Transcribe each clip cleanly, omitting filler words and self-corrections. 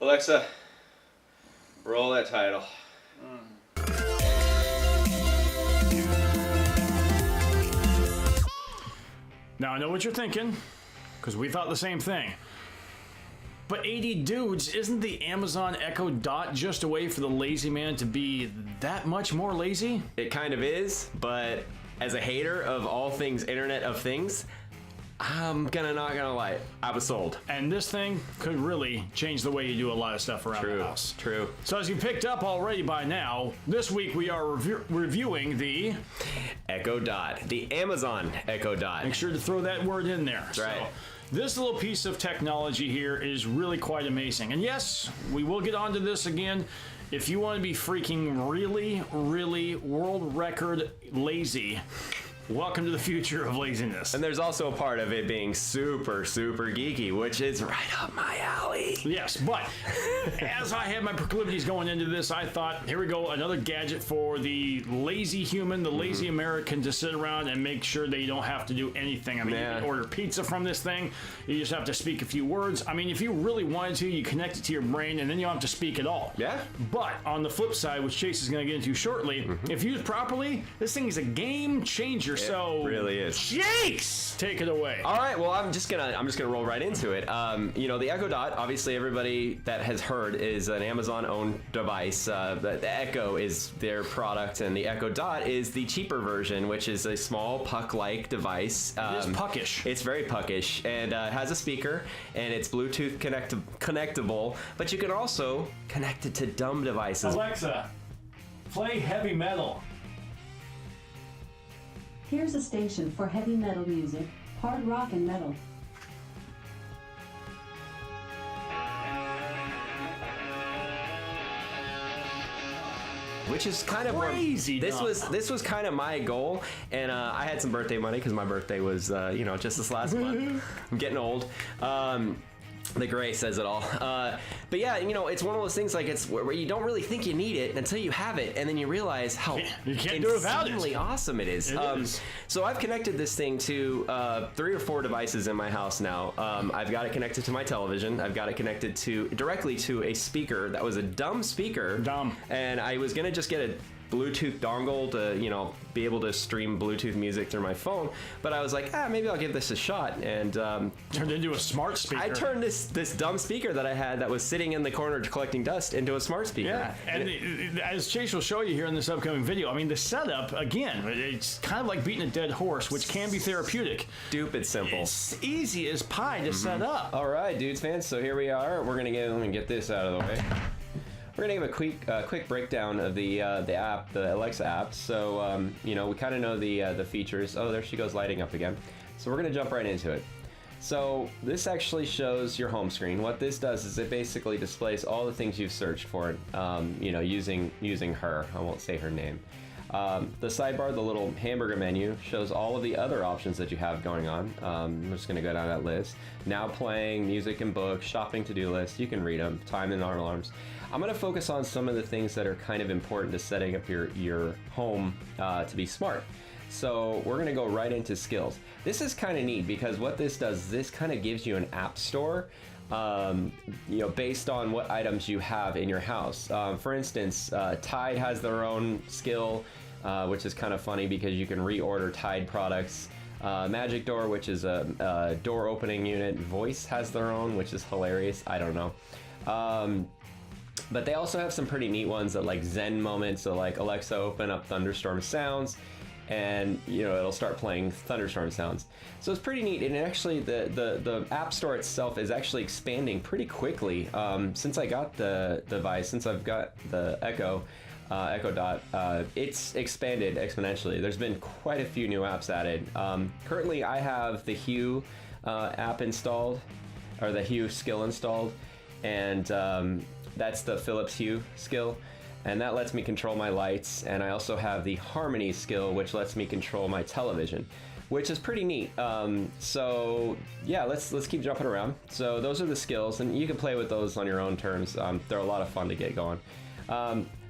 Alexa, roll that title. Now I know what you're thinking, because we thought the same thing. But A.D.Dudes, isn't the Amazon Echo Dot just a way for the lazy man to be that much more lazy? It kind of is, but as a hater of all things Internet of Things, I'm not gonna lie, I was sold. And this thing could really change the way you do a lot of stuff around the house. True. So as you picked up already by now, this week we are reviewing the Echo Dot, the Amazon Echo Dot. Make sure to throw that word in there. That's right. This little piece of technology here is really quite amazing. And yes, we will get onto this again. If you want to be freaking really, really world record lazy, welcome to the future of laziness. And there's also a part of it being super, super geeky, which is right up my alley. Yes, but as I had my proclivities going into this, I thought, here we go, another gadget for the lazy human, the lazy American to sit around and make sure they don't have to do anything. I mean, you can order pizza from this thing. You just have to speak a few words. I mean, if you really wanted to, you connect it to your brain and then you don't have to speak at all. Yeah. But on the flip side, which Chase is going to get into shortly, if used properly, this thing is a game changer. So really is. Chase, take it away. All right. Well, I'm just gonna roll right into it. You know, the Echo Dot. Obviously, everybody that has heard is an Amazon-owned device. The Echo is their product, and the Echo Dot is the cheaper version, which is a small puck-like device. It is puckish. It's very puckish, and it has a speaker, and it's Bluetooth connectable. But you can also connect it to dumb devices. Alexa, play heavy metal. Here's a station for heavy metal music, hard rock and metal. Which is kind of crazy. This was kind of my goal, and I had some birthday money because my birthday was just this last month. I'm getting old. The gray says it all. But yeah, it's one of those things like it's where you don't really think you need it until you have it, and then you realize how you can't do without insanely awesome it is. So I've connected this thing to 3 or 4 devices in my house now. I've got it connected to my television. I've got it connected directly to a speaker that was a dumb speaker. And I was gonna just get a Bluetooth dongle to be able to stream Bluetooth music through my phone, but I was like, maybe I'll give this a shot, and turned into a smart speaker. I turned this dumb speaker that I had that was sitting in the corner collecting dust into a smart speaker. Yeah, and as Chase will show you here in this upcoming video, I mean, the setup, again, it's kind of like beating a dead horse, which can be therapeutic. Stupid simple. It's easy as pie to set up. All right, dudes fans, so here we are. Let me get this out of the way. We're gonna give a quick breakdown of the app, the Alexa app. So we kind of know the features. Oh, there she goes, lighting up again. So we're gonna jump right into it. So this actually shows your home screen. What this does is it basically displays all the things you've searched for. Using her. I won't say her name. The sidebar, the little hamburger menu, shows all of the other options that you have going on. I'm just going to go down that list. Now playing, music and books, shopping to-do list. You can read them, time and alarms. I'm going to focus on some of the things that are kind of important to setting up your home to be smart. So we're going to go right into skills. This is kind of neat because what this does is this kind of gives you an app store based on what items you have in your house. For instance, Tide has their own skill, which is kind of funny because you can reorder Tide products. Magic Door, which is a door opening unit. Voice has their own, which is hilarious. I don't know. But they also have some pretty neat ones that like Zen moments. So like Alexa, open up thunderstorm sounds, and it'll start playing thunderstorm sounds. So it's pretty neat, and actually the app store itself is actually expanding pretty quickly. Since I got the device, since I've got the Echo Dot, it's expanded exponentially. There's been quite a few new apps added. Currently I have the Hue app installed, or the Hue skill installed, and that's the Philips Hue skill. And that lets me control my lights, and I also have the Harmony skill, which lets me control my television, which is pretty neat. So yeah, let's keep jumping around. So those are the skills, and you can play with those on your own terms. They're a lot of fun to get going.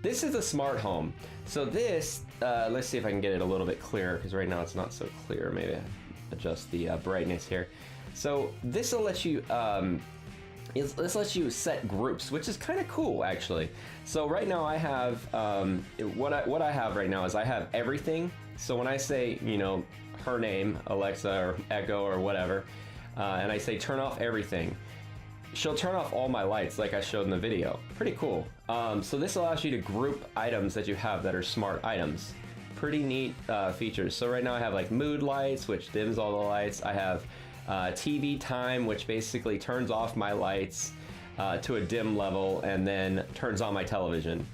This is a smart home. So this, let's see if I can get it a little bit clearer, because right now it's not so clear. Maybe I adjust the brightness here. So this will let you this lets you set groups, which is kind of cool actually. So right now I have what I have right now is I have everything. So when I say, you know, her name, Alexa or Echo or whatever, and I say turn off everything, she'll turn off all my lights like I showed in the video. Pretty cool. So this allows you to group items that you have that are smart items. Pretty neat features. So right now I have like mood lights, which dims all the lights. I have TV time, which basically turns off my lights to a dim level and then turns on my television.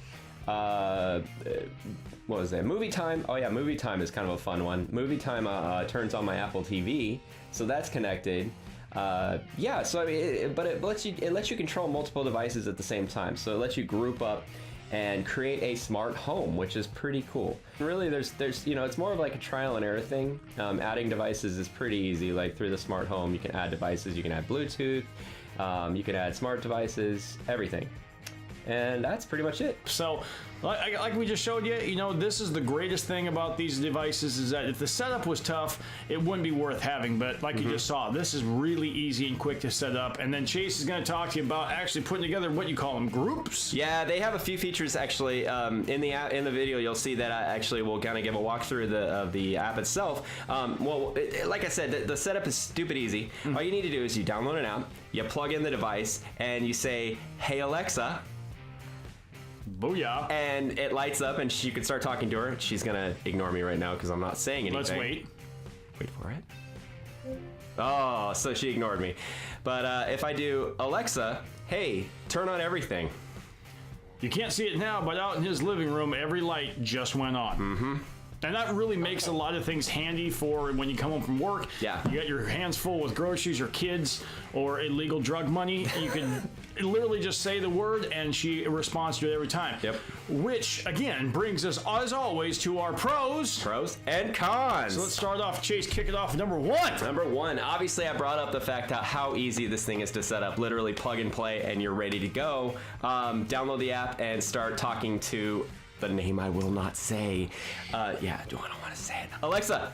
What was that? Movie time. Oh yeah, movie time is kind of a fun one. Movie time turns on my Apple TV, so that's connected. Yeah, so I mean, it lets you control multiple devices at the same time. So it lets you group up and create a smart home, which is pretty cool. Really, there's you know, it's more of like a trial and error thing. Adding devices is pretty easy. Like through the smart home, you can add devices. You can add Bluetooth. You can add smart devices. Everything. And that's pretty much it. So, like we just showed you, you know, this is the greatest thing about these devices is that if the setup was tough, it wouldn't be worth having. But like you just saw, this is really easy and quick to set up. And then Chase is going to talk to you about actually putting together what you call them, groups. Yeah, they have a few features actually. In the video, you'll see that I actually will kind of give a walkthrough of the app itself. Like I said, the setup is stupid easy. All you need to do is you download an app, you plug in the device, and you say, "Hey Alexa." Booyah. And it lights up, and you can start talking to her. She's gonna ignore me right now because I'm not saying anything. Let's wait. Wait for it. Oh, so she ignored me. But if I do, Alexa, hey, turn on everything. You can't see it now, but out in his living room, every light just went on. And that really makes a lot of things handy for when you come home from work. Yeah. You got your hands full with groceries or kids or illegal drug money. You can literally just say the word and she responds to it every time. Yep. Which, again, brings us, as always, to our pros. Pros and cons. So let's start off. Chase, kick it off. Number one. Number one, obviously I brought up the fact how easy this thing is to set up. Literally plug and play and you're ready to go. Download the app and start talking to the name I will not say. Yeah, I don't want to say it. Alexa.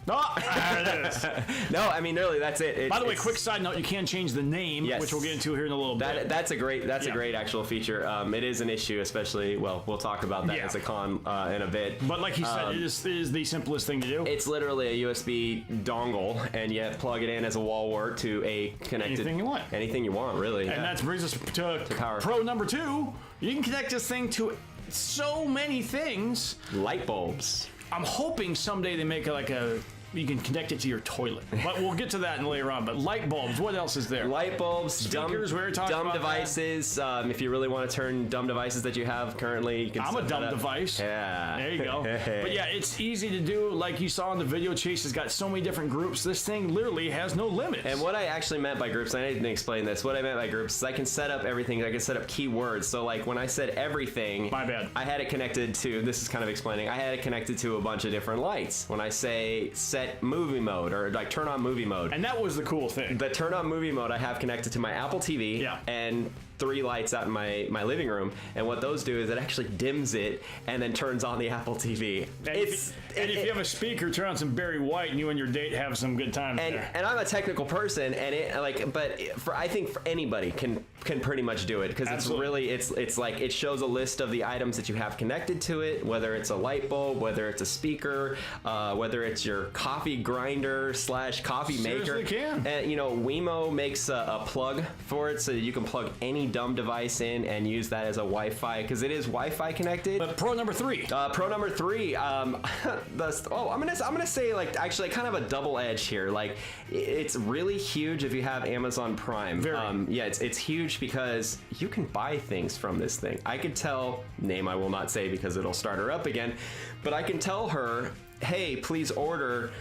Oh, there it is. No, I mean, really, that's it. By the way, quick side note, you can change the name, Yes. which we'll get into here in a little bit. That's a great actual feature. It is an issue, especially, well, we'll talk about that as a con in a bit. But like he said, it is the simplest thing to do. It's literally a USB dongle, and you plug it in as a wall wart to a connected... Anything you want. Anything you want, really. And that brings us to power. pro number two. You can connect this thing to so many things. Light bulbs. I'm hoping someday they make you can connect it to your toilet. But we'll get to that later on. But light bulbs, what else is there? Light bulbs, Speakers, we were talking dumb about devices. If you really want to turn dumb devices that you have currently, you can I'm a set dumb that up. device. Yeah. There you go. But yeah, it's easy to do. Like you saw in the video, Chase has got so many different groups. This thing literally has no limits. And what I actually meant by groups, I didn't explain this. What I meant by groups is I can set up everything. I can set up keywords. So like when I said everything, My bad. I had it connected to, this is kind of explaining, I had it connected to a bunch of different lights. When I say set movie mode or like turn on movie mode. And that was the cool thing. The turn on movie mode I have connected to my Apple TV and 3 lights out in my living room, and what those do is it actually dims it and then turns on the Apple TV. And if you have a speaker, turn on some Barry White, and you and your date have some good times there. And I'm a technical person, and I think for anybody can pretty much do it because it's really it's like it shows a list of the items that you have connected to it, whether it's a light bulb, whether it's a speaker, whether it's your coffee grinder / coffee maker. Seriously can. And you know, Wemo makes a plug for it so that you can plug any dumb device in and use that as a Wi-Fi because it is Wi-Fi connected. But pro number three. Pro number three. I'm gonna say like actually kind of a double edge here. Like it's really huge if you have Amazon Prime. Very. Yeah, it's huge because you can buy things from this thing. I could tell, name I will not say because it'll start her up again, but I can tell her, hey, please order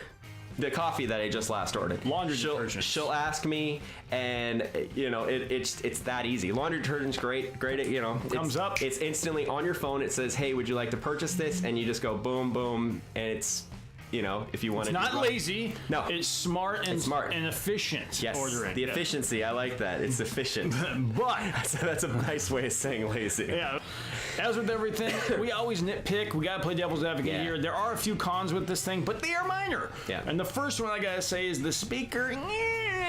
the coffee that I just last ordered. Laundry detergent. She'll ask me, and you know it's that easy. Laundry detergent's great. You know, Comes up. It's instantly on your phone. It says, "Hey, would you like to purchase this?" And you just go boom, boom, and it's, you know, if you want It's to. not lazy. No. It's smart and efficient. Yes. Ordering. The efficiency. I like that. It's efficient. But That's a nice way of saying lazy. yeah, as with everything, we always nitpick. We gotta play devil's advocate here. There are a few cons with this thing, but they are minor. Yeah. And the first one I gotta say is the speaker.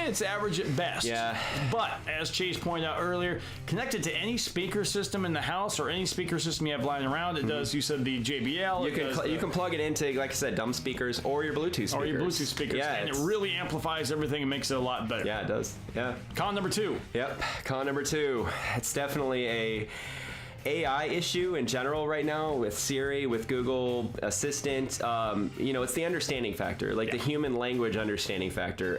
it's average at best. Yeah. But as Chase pointed out earlier, connected to any speaker system in the house or any speaker system you have lying around, it does. You said the JBL. You can plug it into, like I said, dumb speakers or your Bluetooth speakers. Or your Bluetooth speakers. Yeah, and it really amplifies everything and makes it a lot better. Yeah, it does. Yeah. Con number 2. Yep. Con number 2. It's definitely a AI issue in general right now with Siri, with Google Assistant. It's the understanding factor, like the human language understanding factor.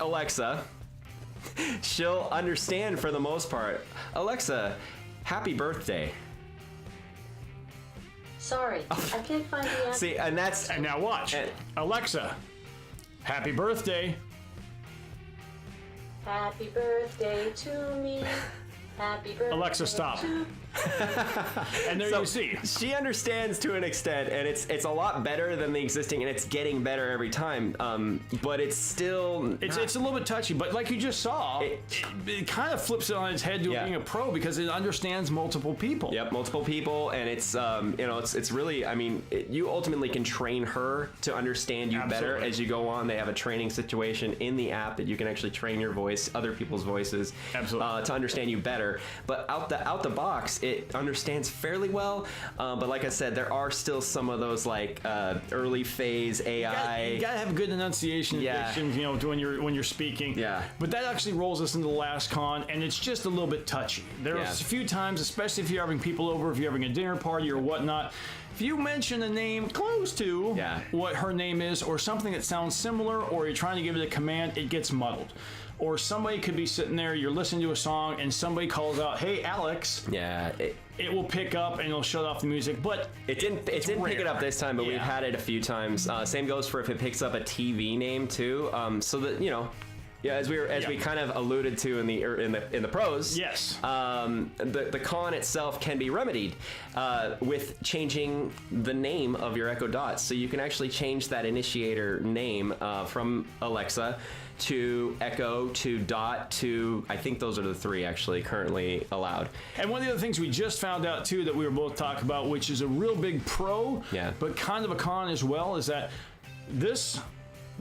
Alexa, she'll understand for the most part. Alexa, happy birthday. Sorry, I can't find the answer. See, and now watch. Alexa, happy birthday. Happy birthday to me. Happy birthday. Alexa, stop. And there you see. She understands to an extent, and it's a lot better than the existing, and it's getting better every time. But it's still it's a little bit touchy. But like you just saw, it kind of flips it on its head to being a pro because it understands multiple people. Yep, multiple people, and it's it's really. I mean, you ultimately can train her to understand you better as you go on. They have a training situation in the app that you can actually train your voice, other people's voices, to understand you better. But out the box, it understands fairly well, but like I said, there are still some of those like early phase AI. You gotta have a good enunciation, when you're speaking. Yeah. But that actually rolls us into the last con, and it's just a little bit touchy. There's a few times, especially if you're having people over, if you're having a dinner party or whatnot. If you mention a name close to what her name is, or something that sounds similar, or you're trying to give it a command, it gets muddled. Or somebody could be sitting there, you're listening to a song, and somebody calls out, "Hey, Alex." Yeah. It will pick up and it'll shut off the music, but it didn't pick it up this time. But we've had it a few times. Same goes for if it picks up a TV name too. So that as we kind of alluded to in the pros. Yes. The con itself can be remedied with changing the name of your Echo Dot. So you can actually change that initiator name from Alexa to Echo to Dot to, I think those are the 3 actually currently allowed. And one of the other things we just found out too that we were both talking about, which is a real big pro, but kind of a con as well, is that this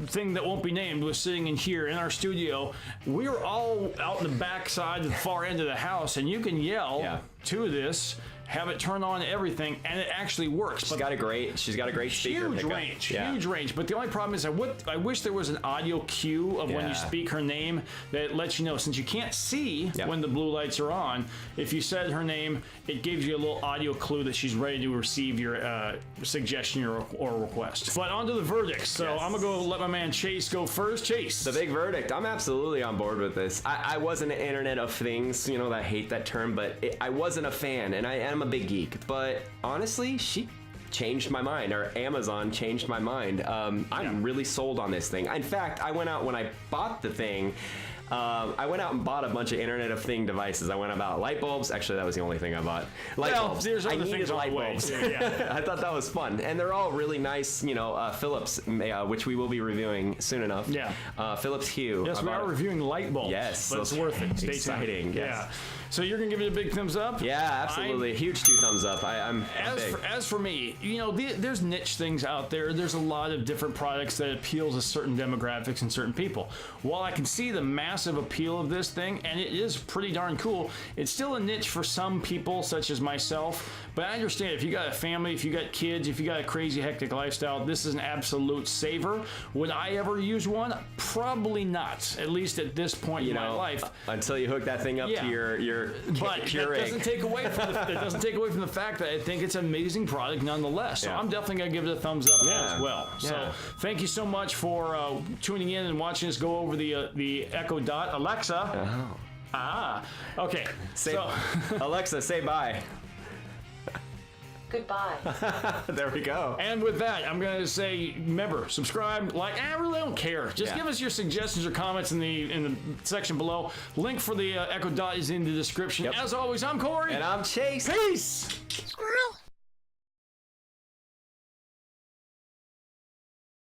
thing that won't be named was sitting in here in our studio. We were all out in the back side, the far end of the house, and you can yell to this, have it turn on everything, and it actually works. She's got a great speaker pickup. Huge range. But the only problem is I wish there was an audio cue of when you speak her name that lets you know, since you can't see when the blue lights are on, if you said her name, it gives you a little audio clue that she's ready to receive your suggestion or request. But on to the verdict. So I'm going to let my man Chase go first. Chase. The big verdict. I'm absolutely on board with this. I wasn't an Internet of Things, I hate that term, but I wasn't a fan, and I am a big geek. But honestly, she changed my mind, or Amazon changed my mind. I'm really sold on this thing. In fact, I went out when I bought the thing. I went out and bought a bunch of Internet of Thing devices. I went and bought light bulbs. Actually, that was the only thing I bought. Light bulbs. There's other I needed things on light the way. bulbs. Yeah. I thought that was fun, and they're all really nice. Philips, which we will be reviewing soon enough. Yeah. Philips Hue. Yes, we are reviewing light bulbs. Yes, but it's worth it. Stay exciting. tuned. Yes. Yeah. So you're gonna give it a big thumbs up? Yeah, absolutely. Huge 2 thumbs up. I'm big. As for me, there's niche things out there. There's a lot of different products that appeal to certain demographics and certain people. While I can see the massive appeal of this thing, and it is pretty darn cool, it's still a niche for some people, such as myself. But I understand if you got a family, if you got kids, if you got a crazy hectic lifestyle, this is an absolute saver. Would I ever use one? Probably not. At least at this point in my life. Until you hook that thing up to your but Keurig. That doesn't take away from the fact that I think it's an amazing product nonetheless. So I'm definitely gonna give it a thumbs up as well. So thank you so much for tuning in and watching us go over the Echo Dot. Alexa. Okay. Alexa, say bye. Goodbye. There we go. And with that, I'm going to say, remember, subscribe, like, I really don't care. Just give us your suggestions or comments in the section below. Link for the Echo Dot is in the description. As always, I'm Corey. And I'm Chase. Peace. Squirrel.